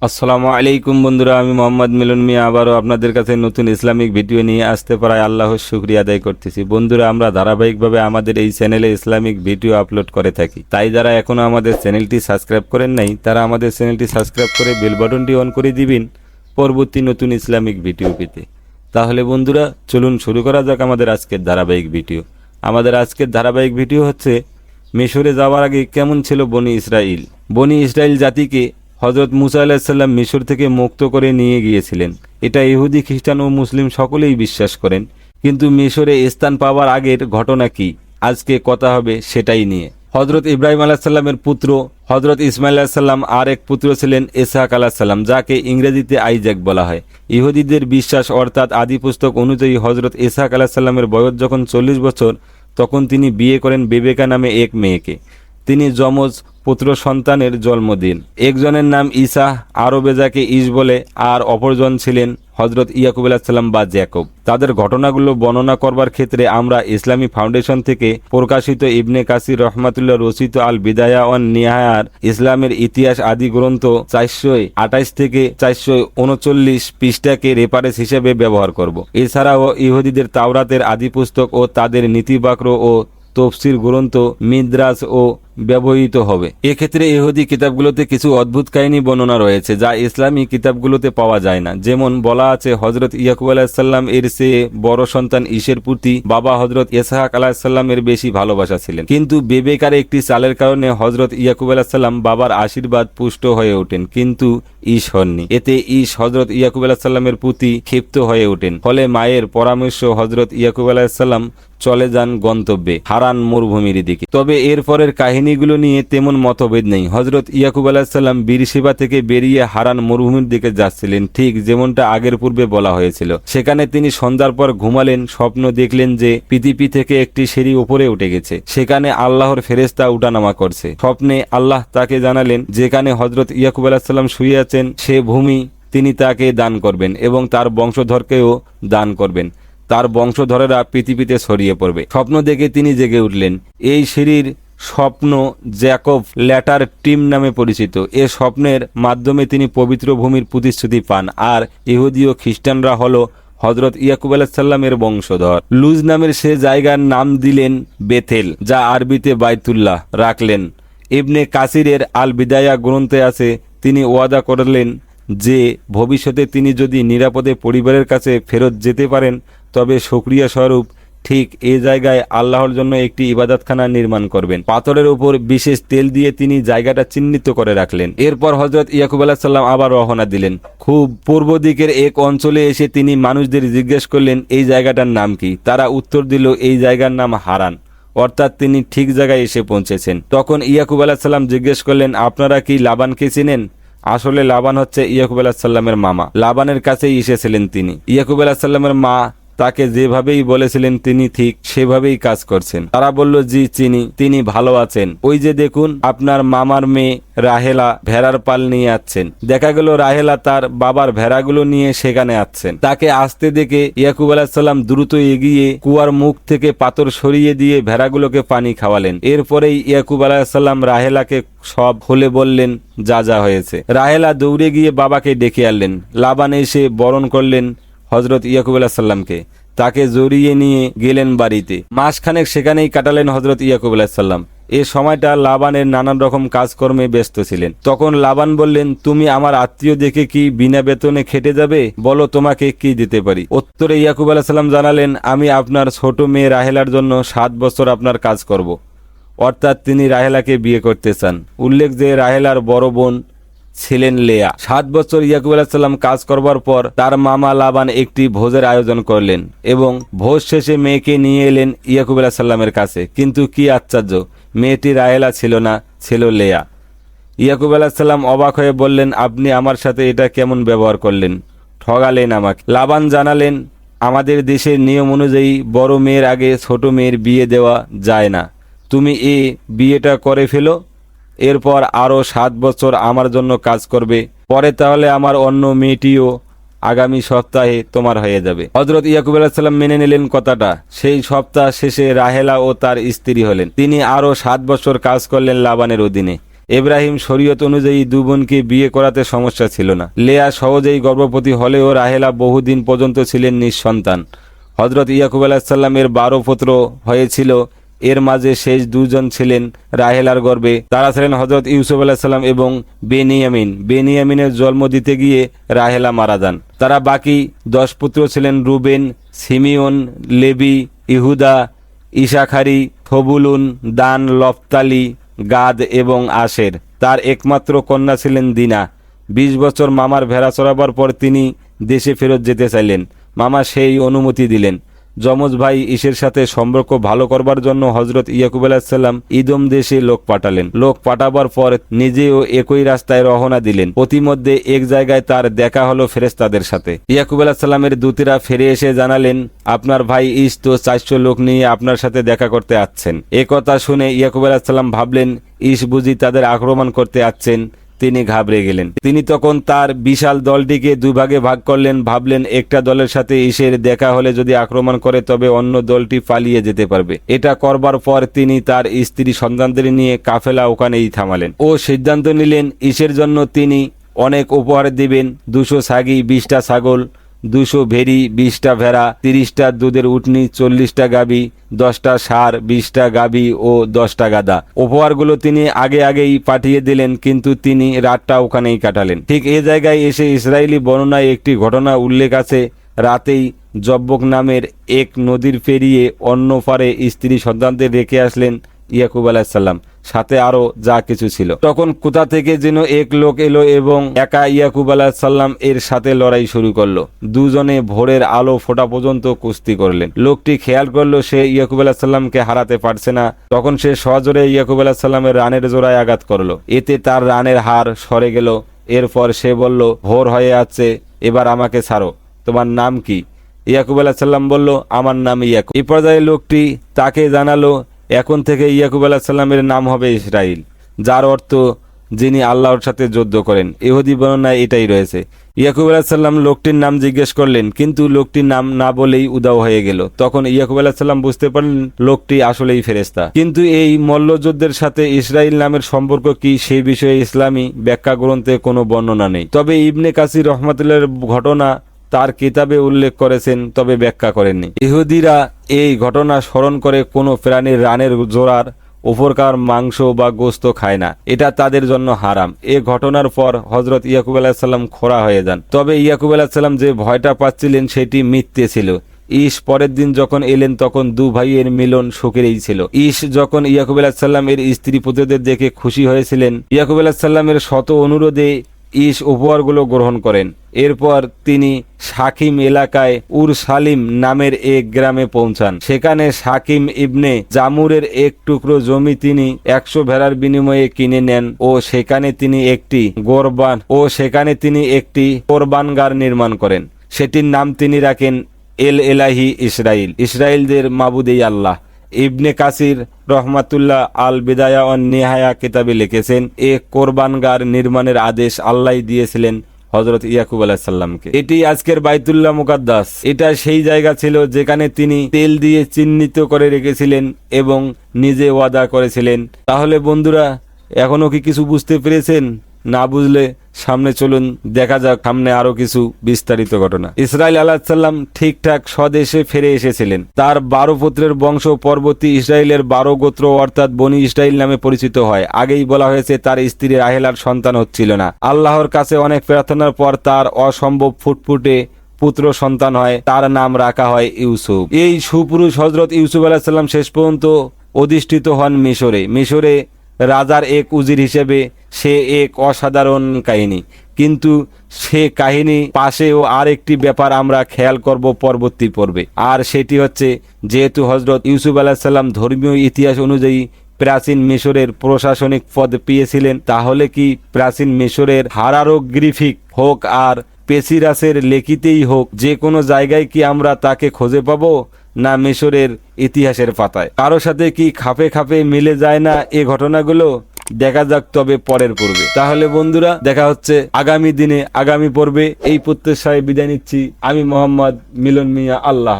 আসসালামু আলাইকুম বন্ধুরা, আমি মোহাম্মদ মিলন মিয়া আবারও আপনাদের কাছে নতুন ইসলামিক ভিডিও নিয়ে আসতে পারায় আল্লাহর শুকরিয়া আদায় করতেছি। বন্ধুরা, আমরা ধারাবাহিকভাবে আমাদের এই চ্যানেলে ইসলামিক ভিডিও আপলোড করে থাকি, তাই যারা এখনও আমাদের চ্যানেলটি সাবস্ক্রাইব করেন নাই তারা আমাদের চ্যানেলটি সাবস্ক্রাইব করে বেল বাটনটি অন করে দিবেন পরবর্তী নতুন ইসলামিক ভিডিও পেতে। তাহলে বন্ধুরা, চলুন শুরু করা যাক আমাদের আজকের ধারাবাহিক ভিডিও। আমাদের আজকের ধারাবাহিক ভিডিও হচ্ছে মিশরে যাওয়ার আগে কেমন ছিল বনি ইসরাইল। বনি ইসরাইল জাতিকে হজরত মুসা আলাহিসাল্লাম মিশর থেকে মুক্ত করে নিয়ে গিয়েছিলেন। এটা ইহুদি, খ্রিস্টান ও মুসলিম সকলেই বিশ্বাস করেন। কিন্তু মিশরে স্থান পাওয়ার আগের ঘটনা কি, আজকে কথা হবে সেটাই নিয়ে। হজরত ইব্রাহিম আলাহিসাল্লামের পুত্র হজরত ইসমাইল আলাহিসাল্লাম আর এক পুত্র ছিলেন ইসহাক আলাহিসাল্লাম, যাকে ইংরেজিতে আইজ্যাক বলা হয়। ইহুদিদের বিশ্বাস অর্থাৎ আদি পুস্তক অনুযায়ী হজরত ইসহাক আলাহিসাল্লামের বয়স যখন 40 বছর, তখন তিনি বিয়ে করেন বেবেকা নামে এক মেয়েকে। তিনি যমজ পুত্র সন্তানের জন্ম দেন। একজনের নাম ঈসা, আরবে যাকে ঈশ বলে, আর অপরজন ছিলেন হজরত ইয়াকুব আলাইহিসসালাম বা জ্যাকব। তাদের ঘটনাগুলো বর্ণনা করবার ক্ষেত্রে আমরা ইসলামী ফাউন্ডেশন থেকে প্রকাশিত ইবনে কাসির রহমাতুল্লাহ রচিত আল বিদায়া ওয়ান নিহায়ার ইসলামের ইতিহাস আদি গ্রন্থ 428 থেকে 439 পৃষ্ঠাকে রেফারেন্স হিসেবে ব্যবহার করব। এছাড়াও ইহুদিদের তাওরাতের আদি পুস্তক ও তাদের নীতিবাক্য ও তফসির গ্রন্থ মিদ্রাস ও ব্যবহৃত হবে। এক্ষেত্রে ইহুদি কিতাবগুলোতে কিছু অদ্ভুত কাহিনী বর্ণনা রয়েছে যা ইসলামী কিতাবগুলোতে পাওয়া যায় না। যেমন বলা আছে, হজরত ইয়াকুব আলাহিসাল্লাম এর চেয়ে বড় সন্তান ঈশের প্রতি বাবা হজরত ইসহাক আলাহিসাল্লামের বেশি ভালোবাসা ছিলেন। কিন্তু বেবেকার একটি চালের কারণে হজরত ইয়াকুব আলাহিসাল্লাম বাবার আশীর্বাদ পুষ্ট হয়ে ওঠেন, কিন্তু ঈশ হননি। এতে ঈশ হজরত ইয়াকুব আলাহিসাল্লামের প্রতি ক্ষিপ্ত হয়ে ওঠেন। ফলে মায়ের পরামর্শ হজরত ইয়াকুব আলাহিসাল্লাম চলে যান গন্তব্যে হারান মরুভূমির দিকে। তবে এরপরের কাহিনীগুলো নিয়ে তেমন মতভেদ নেই। হজরত ইয়াকুব আলাহিসাল্লাম বীরশেবা থেকে বেরিয়ে হারান মরুভূমির দিকে যাচ্ছিলেন, ঠিক যেমনটা আগের পূর্বে বলা হয়েছিল। সেখানে তিনি সন্ধ্যার পর ঘুমালেন, স্বপ্ন দেখলেন যে পৃথিবী থেকে একটি সিঁড়ি উপরে উঠে গেছে, সেখানে আল্লাহর ফেরেশতা উঠানামা করছে। স্বপ্নে আল্লাহ তাকে জানালেন যেখানে হজরত ইয়াকুব আলাহিসাল্লাম শুয়ে আছেন সে ভূমি তিনি তাকে দান করবেন এবং তার বংশধরকেও দান করবেন। তার বংশধরেরা পৃথিবীতে ছড়িয়ে পড়বে। স্বপ্ন দেখে তিনি জেগে উঠলেন। এই সিঁড়ির স্বপ্ন জ্যাকব ল্যাটার টিম নামে পরিচিত। এ স্বপ্নের মাধ্যমে তিনি পবিত্র ভূমির প্রতিশ্রুতি পান। আর ইহুদি ও খ্রিস্টানরা হলো হজরত ইয়াকুব আলাইহিসসালামের বংশধর। লুজ নামের সে জায়গার নাম দিলেন বেথেল, যা আরবিতে বাইতুল্লাহ রাখলেন। ইবনে কাসিরের আল বিদায়া গ্রন্থে আছে, তিনি ওয়াদা করলেন যে ভবিষ্যতে তিনি যদি নিরাপদে পরিবারের কাছে ফেরত যেতে পারেন তবে শুকরিয়া স্বরূপ ঠিক এই জায়গায় আল্লাহর জন্য একটি ইবাদতখানা নির্মাণ করবেন। পাথরের উপর বিশেষ তেল দিয়ে তিনি জায়গাটা চিহ্নিত করে রাখলেন। এরপর হজরত ইয়াকুব আলাইহিসসালাম আবার রওনা দিলেন। খুব পূর্ব দিকের এক অঞ্চলে এসে তিনি মানুষদের জিজ্ঞেস করলেন এই জায়গাটার নাম কি। তারা উত্তর দিল এই জায়গার নাম হারান, অর্থাৎ তিনি ঠিক জায়গায় এসে পৌঁছেছেন। তখন ইয়াকুব আলাইহিসসালাম জিজ্ঞেস করলেন আপনারা কি লাবানকে চিনেন? আসলে লাবান হচ্ছে ইয়াকুব আলাইহিসসালামের মামা। লাবানের কাছেই এসেছিলেন তিনি। ইয়াকুব আলাইহিসসালামের মা তাকে যেভাবেই বলেছিলেন তিনি ঠিক সেভাবেই কাজ করছেন। তারা বলল জি চিনি, তিনি ভালো আছেন। ওই যে দেখুন আপনার মামার মেয়ে রাহেলা ভেড়ার পাল নিয়ে আসছেন। দেখা গেল রাহেলা তার বাবার ভেড়াগুলো নিয়ে সেখানে আসছেন। তাকে আসতে দেখে ইয়াকুব আলাইহিসসালাম দ্রুত এগিয়ে কুয়ার মুখ থেকে পাথর সরিয়ে দিয়ে ভেড়াগুলোকে পানি খাওয়ালেন। এরপরেই ইয়াকুব আলাইহিসসালাম রাহেলাকে সব খুলে বললেন যা যা হয়েছে। রাহেলা দৌড়ে গিয়ে বাবাকে ডেকে আনলেন। লাবান এসে বরণ করলেন হজরত ইয়াকুব আলাইহিসসালামকে, তাকে জড়িয়ে নিয়ে গেলেন বাড়িতে। মাসখানেক সেখানেই কাটালেন হজরত ইয়াকুব আলাইহিসসালাম। এ সময়টা লাবানের নানান রকম কাজকর্মে ব্যস্ত ছিলেন। তখন লাবান বললেন তুমি আমার আত্মীয় দেখে কি বিনা বেতনে খেটে যাবে? বলো তোমাকে কি দিতে পারি। উত্তরে ইয়াকুব আলাইহিসসালাম জানালেন আমি আপনার ছোট মেয়ে রাহেলার জন্য 7 বছর আপনার কাজ করব। অর্থাৎ তিনি রাহেলাকে বিয়ে করতে চান। উল্লেখ যে রাহেলার বড় বোন ছিলেন লেয়া। 7 বছর ইয়াকুব আলাইহিসসালাম কাজ করবার পর তার মামা লাবান একটি ভোজের আয়োজন করলেন এবং ভোজ শেষে মেয়েকে নিয়ে এলেন ইয়াকুব আলাইহিসসালামের কাছে। কিন্তু কি আশ্চর্য, মেয়েটি রাহেলা ছিল না, ছিল লেয়া। ইয়াকুব আলাইহিসসালাম অবাক হয়ে বললেন আপনি আমার সাথে এটা কেমন ব্যবহার করলেন? ঠগালেন আমাকে। লাবান জানালেন আমাদের দেশের নিয়ম অনুযায়ী বড় মেয়ের আগে ছোট মেয়ের বিয়ে দেওয়া যায় না। তুমি এই বিয়েটা করে ফেলো, এরপর আরো 7 বছর আমার জন্য কাজ করবে, পরে তাহলে আমার অন্য মেয়েটিও আগামী সপ্তাহে তোমার হয়ে যাবে। হযরত ইয়াকুব আলাইহিস সালাম মেনে নিলেন কথাটা। সেই সপ্তাহ শেষে রাহেলা ও তার স্ত্রী হলেন। তিনি আরো 7 বছর কাজ করলেন লাবানের অধীনে। ইব্রাহিম শরীয়ত অনুযায়ী দু বোনকে বিয়ে করাতে সমস্যা ছিল না। লেয়া সহজেই গর্ভবতী হলেও রাহেলা বহুদিন পর্যন্ত ছিলেন নিঃসন্তান। হজরত ইয়াকুব আলাইসাল্লামের 12 পুত্র হয়েছিল, এর মাঝে শেষ দুজন ছিলেন রাহেলার গর্ভে। তারা ছিলেন হজরত ইউসুফ আলাইসাল্লাম এবং বেনিয়ামিন। বেনিয়ামিনের জন্ম দিতে গিয়ে রাহেলা মারা যান। তারা বাকি 10 পুত্র ছিলেন রুবেন, সিমিয়ন, লেবি, ইহুদা, ইসাখারি, থবুলুন, দান, লফতালি, গাদ এবং আশের। তার একমাত্র কন্যা ছিলেন দিনা। 20 বছর মামার ভেড়া চড়াবার পর তিনি দেশে ফেরত যেতে চাইলেন। মামা সেই অনুমতি দিলেন। যমজ ভাই ইসের সাথে সম্পর্ক ভালো করবার জন্য হজরত ইয়াকুব আলাইসাল্লাম ইদম দেশে লোক পাঠালেন। লোক পাঠাবার পর নিজেও একই রাস্তায় রওনা দিলেন। প্রতিমধ্যে এক জায়গায় তার দেখা হলো ফেরেশতাদের সাথে। ইয়াকুব আলাইসাল্লামের দূতেরা ফিরে এসে জানালেন, আপনার ভাই ইস তো 400 লোক নিয়ে আপনার সাথে দেখা করতে আসছেন। এ কথা শুনে ইয়াকুব আলাইসাল্লাম ভাবলেন, ইস বুঝি তাদের আক্রমণ করতে আসছেন। তিনি ঘাবড়ে গেলেন। তিনি তখন তার বিশাল দলটিকে দুভাগে ভাগ করলেন। ভাবলেন, একটা দলের সাথে ইসের দেখা হলে যদি আক্রমণ করে তবে অন্য দলটি পালিয়ে যেতে পারবে। এটা করবার পর তিনি তার স্ত্রী সন্তানদের নিয়ে কাফেলা ওখানেই থামালেন ও সিদ্ধান্ত নিলেন ইসের জন্য তিনি অনেক উপহার দিবেন। 200 ছাগি, 20টা ছাগল, 200 ভেড়ি, 20টা ভেড়া, 30টা দুধের উটনি, 40টা গাভী, 10টা ষাঁড়, 20টা গাভী ও 10টা গাধা। উপহারগুলো তিনি আগেই পাঠিয়ে দিলেন, কিন্তু তিনি রাতটা ওখানেই কাটালেন। ঠিক এই জায়গায় এসে ইসরায়েলি বর্ণনায় একটি ঘটনা উল্লেখ আছে। রাতেই জব্বক নামের এক নদীর পেরিয়ে অন্য পারে স্ত্রী সন্তানদের রেখে আসলেন ইয়াকুব আলাইসাল্লাম, সাথে আরো যা কিছু ছিল। তখন কোথা থেকে যেন এক লোক এলো এবং একা ইয়াকুব আলাইসাল্লাম এর সাথে লড়াই শুরু করলো। দুজনে ভোরের আলো ফোটা পর্যন্ত কুস্তি করলেন। লোকটি খেয়াল করলো সে ইয়াকুব আলাইসাল্লামকে হারাতে পারছে না। তখন সে সজোরে ইয়াকুব আলাইসাল্লামের রানের জোড়ায় আঘাত করলো। এতে তার রানের হার সরে গেল। এরপর সে বলল, ভোর হয়ে আছে, এবার আমাকে ছাড়ো, তোমার নাম কি? ইয়াকুব আলাইসাল্লাম বলল, আমার নাম ইয়াকুব। এই পর্যায়ে লোকটি তাকে জানালো, এখন থেকে ইয়াকুব আলাইসাল্লামের নাম হবে ইসরাইল, যার অর্থ যিনি আল্লাহর সাথে যুদ্ধ করেন। ইহুদি বর্ণনায় এটাই রয়েছে। ইয়াকুব আলাইসাল্লাম লোকটির নাম জিজ্ঞেস করলেন, কিন্তু লোকটির নাম না বলেই উদাও হয়ে গেল। তখন ইয়াকুব আলাইসাল্লাম বুঝতে পারলেন লোকটি আসলেই ফেরেশতা। কিন্তু এই মল্লযুদ্ধের সাথে ইসরাইল নামের সম্পর্ক কি, সেই বিষয়ে ইসলামী ব্যাখ্যা গ্রন্থে কোনো বর্ণনা নেই। তবে ইবনে কাসির রহমাতুল্লাহর ঘটনা তার কিতাবে উল্লেখ করেছেন, তবে ব্যাখ্যা করেননি। ইহুদিরা এই ঘটনা স্মরণ করে কোনো প্রাণীর রানের জোড়ার উপরকার মাংস বা গোস্ত খায় না, এটা তাদের জন্য হারাম। এ ঘটনার পর হজরত ইয়াকুব আলাইসাল্লাম খোঁড়া হয়ে যান। তবে ইয়াকুব আলাইসাল্লাম যে ভয়টা পাচ্ছিলেন সেটি মিথ্যে ছিল। ইস পরের দিন যখন এলেন তখন দু ভাইয়ের মিলন সুখেরই ছিল। ইস যখন ইয়াকুব আলাইসাল্লাম এর স্ত্রী পুত্রদের দেখে খুশি হয়েছিলেন, ইয়াকুব আলাইসাল্লামের শত অনুরোধে ইস উপহারগুলো গ্রহণ করেন। এরপর তিনি শাকিম এলাকায় উর সালিম নামের এক গ্রামে পৌঁছান। সেখানে শাকিম ইবনে জামুরের এক টুকরো জমি তিনি 100 ভেড়ার বিনিময়ে কিনে নেন ও সেখানে তিনি একটি কোরবানগার নির্মাণ করেন। সেটির নাম তিনি রাখেন এল এলাহি ইসরাইল, ইসরায়েলদের মাবুদেই আল্লাহ। ইবনে কাসির রহমাতুল্লাহ আল বিদায়া ও নিহায়া কিতাবে লিখেছেন, এ কোরবানগার নির্মাণের আদেশ আল্লাহ দিয়েছিলেন হযরত ইয়াকুব আলাইহিসসালামকে। এটি আজকের বাইতুল্লাহ মুকাদ্দাস। এটা সেই জায়গা ছিল যেখানে তিনি তেল দিয়ে চিহ্নিত করে রেখেছিলেন এবং নিজে ওয়াদা করেছিলেন। তাহলে বন্ধুরা, এখনো কি কিছু বুঝতে পেরেছেন? না বুঝলে সামনে চলুন দেখা যাক সামনে আরো কিছু বিস্তারিত ঘটনা। ইসরাইল আলাইহিসসালাম ঠিকঠাক স্বদেশে ফিরে এসেছিলেন। তার 12 পুত্রের বংশ পরবর্তী ইসরায়েলের 12 গোত্র অর্থাৎ বনি ইসরাইল নামে পরিচিত হয়। আগেই বলা হয়েছে তার স্ত্রী রাহেলার সন্তান হচ্ছিল না। আল্লাহর কাছে অনেক প্রার্থনার পর তার অসম্ভব ফুটফুটে পুত্র সন্তান হয়, তার নাম রাখা হয় ইউসুফ। এই সুপুরুষ হযরত ইউসুফ আলাইহিসসালাম শেষ পর্যন্ত অধিষ্ঠিত হন মিশরে রাজার এক উজির হিসেবে। সে এক অসাধারণ কাহিনী, কিন্তু সে কাহিনী পাশেও আর একটি ব্যাপার আমরা খেয়াল করব পরবর্তী পর্বে। আর সেটি হচ্ছে, যেহেতু হযরত ইউসুফ আলাইহিসসালাম ধর্মীয় ইতিহাস অনুযায়ী প্রাচীন মিশরের প্রশাসনিক পদ পেয়েছিলেন, তাহলে কি প্রাচীন মিশরের হারারোগ্রিফিক হোক আর পেসিরাসের লেখিতেই হোক, যে কোনো জায়গায় কি আমরা তাকে খুঁজে পাবো, না মিশরের ইতিহাসের পাতায়? কারো সাথে কি খাপে খাপে মিলে যায় না এ ঘটনাগুলো? দেখা যাক তবে পরের পর্বে। তাহলে বন্ধুরা, দেখা হচ্ছে আগামী দিনে আগামী পর্বে। এই প্রত্যাশায় বিদায় নিচ্ছি আমি মোহাম্মদ মিলন মিয়া। আল্লাহ।